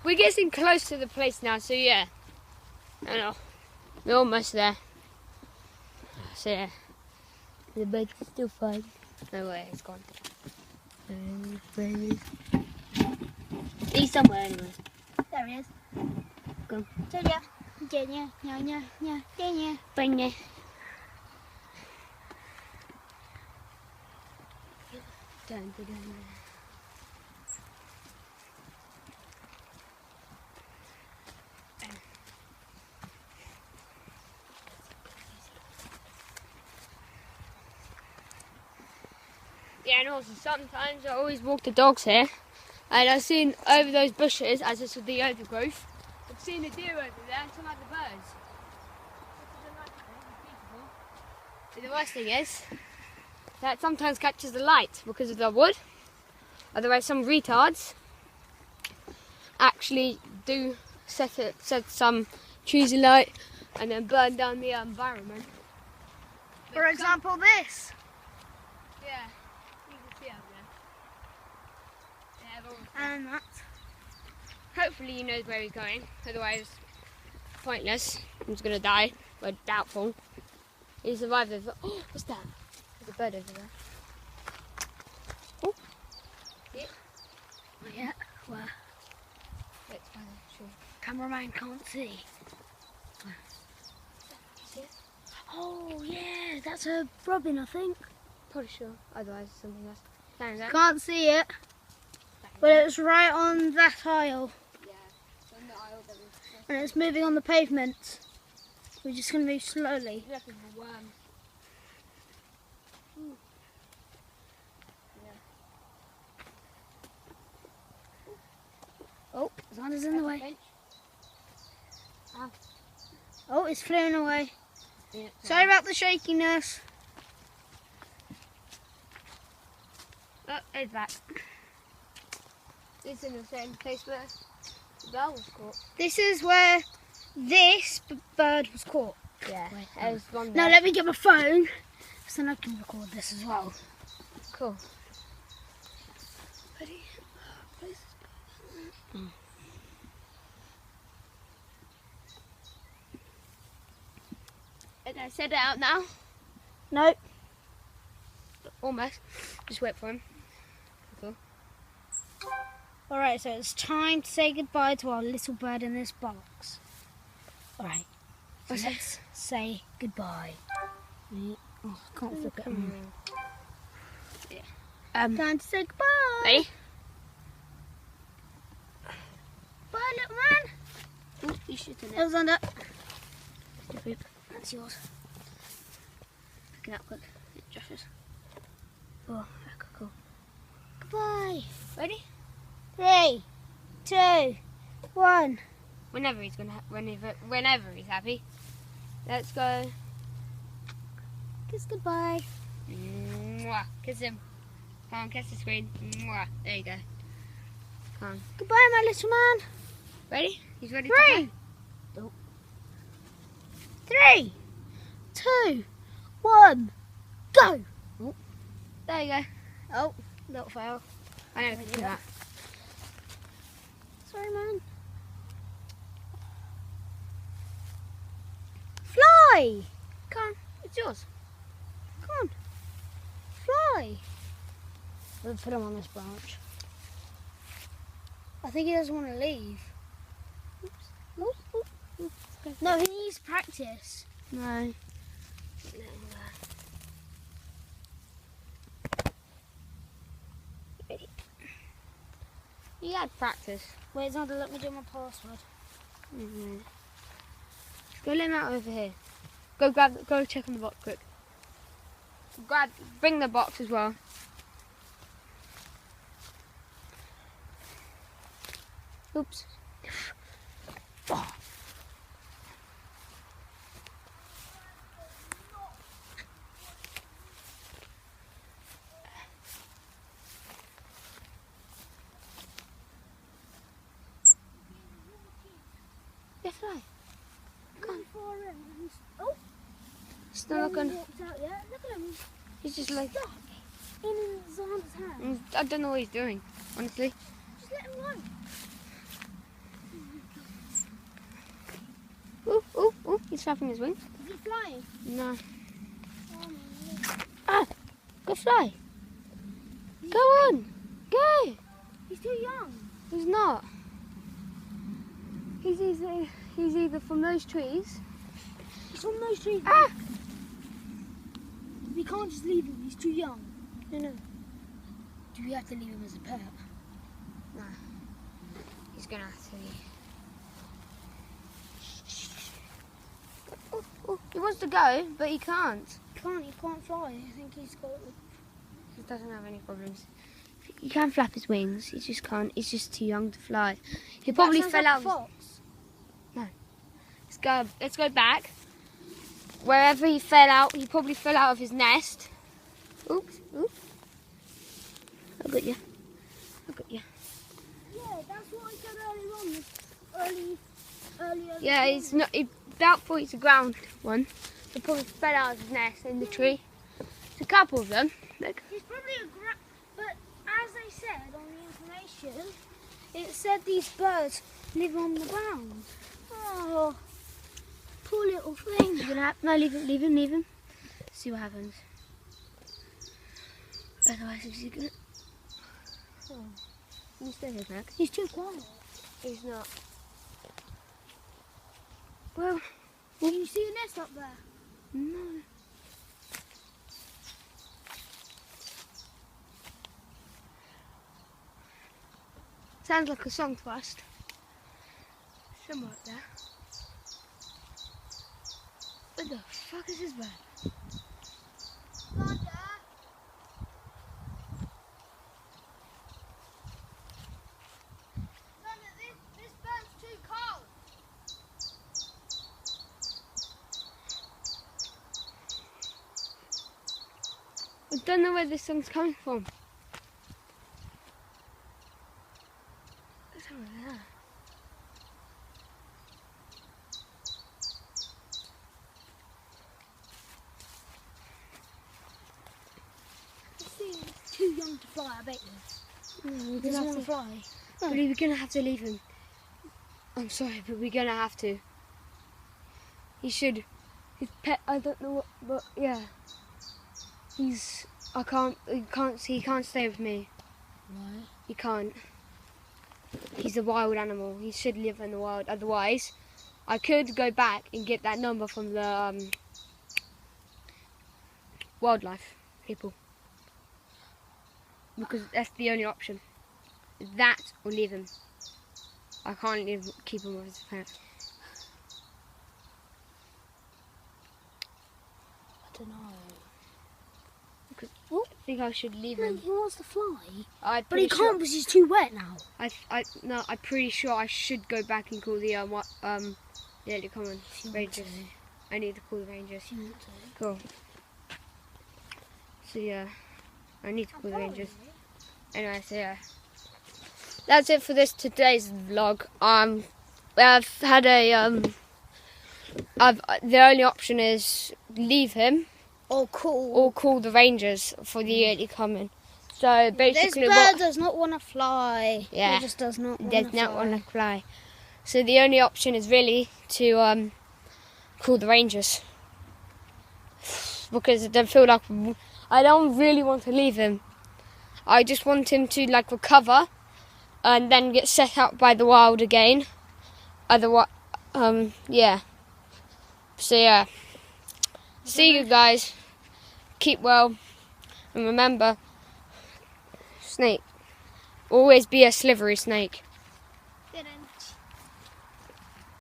we're getting close to the place now, so yeah. I know. We're almost there. So yeah. The bird's still fine. No way, it's gone. He's somewhere anyway. There he is. Go. Julia. Yeah. Bring it. Don't be doing that. Yeah, and also sometimes I always walk the dogs here, and I've seen over those bushes, as this is the overgrowth, I've seen a deer over there and some other birds. Which is a nice thing, it's beautiful. But the worst thing is that it sometimes catches the light because of the wood. Otherwise, some retards actually do set some trees alight and then burn down the environment. For example, this. Yeah. Yeah, And that. hopefully he knows where he's going, otherwise pointless. He's gonna die, but doubtful. He survived over. Oh, what's that? There's a bird over there. Oh, yeah. Oh, yeah. Well, Let's find the tree. cameraman can't see. See it? Oh yeah, that's a robin, I think. Probably sure. Otherwise, it's something else. Down there. Can't see it, but it's right on that aisle, Yeah, it's on the aisle that was. and it's moving on the pavement. We're just going to move slowly. Look at the worm. Oh, Xander's in the way. Bench. Oh, it's flew away. Yeah. Sorry about the shakiness. Oh, it's back. It's in the same place where the bell was caught. This is where this bird was caught. Yeah, Wait, there's one Now there. let me get my phone, so then I can record this as well. Cool. Ready? And I set it out now. Nope. Almost. Just wait for him. Cool. Alright, so it's time to say goodbye to our little bird in this box. Alright, so What's let's say goodbye. Oh, I can't flip it on. Time to say goodbye. Ready? Bye, little man. Ooh, you should It was under. That's yours. Pick it up quick. Josh's. Oh, cool. Goodbye. Ready? 3, 2, 1. Whenever he's gonna, whenever he's happy. Let's go. Kiss goodbye. Mwah. Kiss him. Come on, kiss the screen. Mwah. There you go. Come on. Goodbye, my little man. Ready? He's ready 3, to go. 3, 2, 1. Go. There you go. Oh, that fail. I know if you do that. Sorry, man. Fly. Come on. It's yours. Come on. Fly. We'll put him on this branch. I think he doesn't want to leave. Oops. No, he needs practice. No. You had practice. Wait, Xander, let me do my password. Mm-hmm. Go let him out over here. Go check on the box quick. Bring the box as well. Oops. Oh. Yeah, fly. Come on. Oh, Still not gonna. walked out yet. Look at him. He's just like. Stuck in Xander's hand. I don't know what he's doing, honestly. Just let him go. flapping his wings. Is he flying? No. Oh, no. Ah, go fly. Go on. Go. He's too young. He's not. He's either from those trees. He's from those trees. Ah! We can't just leave him. He's too young. No. Do we have to leave him as a pet? No. He's gonna have to leave. Oh, he wants to go, but he can't. He can't fly. I think he's got... He doesn't have any problems. He can flap his wings. He just can't. He's just too young to fly. He probably That sounds fell like out. a fox. Let's go back. Wherever he fell out, he probably fell out of his nest. Oops. I got you. Yeah, that's what I said earlier. Yeah, he's not. He doubtful he's a ground one. He probably fell out of his nest in the tree. There's a couple of them. Look. He's probably but as they said on the information, it said these birds live on the ground. Oh, poor little thing. You're gonna have, no, leave him. See what happens. Otherwise, is he gonna? Oh, can you stay here, Mac? He's too quiet. He's not. Well, Can you see a nest up there? no. Sounds like a song to us. Somewhere up there. What the fuck is this bird? Thunder. This bird's too cold. I don't know where this song's coming from. It's over there. He's too young to fly, I bet you. No, He doesn't want to fly. But we're gonna have to leave him. I'm sorry, but we're gonna have to. He should. His pet. I don't know what, but yeah. He's. I can't. He can't stay with me. Why? He can't. He's a wild animal. He should live in the wild. Otherwise, I could go back and get that number from the wildlife people. Because that's the only option. That or leave him. I can't keep him with his pet. I don't know. Because I think I should leave him. He wants to fly. But But he can't because he's too wet now. No, I'm pretty sure I should go back and call the the common rangers. I need to call the rangers. Cool. So yeah, I need to call the rangers. Anyway, so yeah, that's it for today's vlog. I've had a the only option is leave him Oh, cool. or call the rangers for the early coming. So basically, This bird does not want to fly. Yeah. He just does not want does to not fly. want to fly. So the only option is really to call the rangers, because I don't feel like I don't really want to leave him. I just want him to like recover and then get set out by the wild again. Otherwise, yeah. So yeah. See you guys. Keep well, and remember, snake. Always be a slivery snake. Didn't.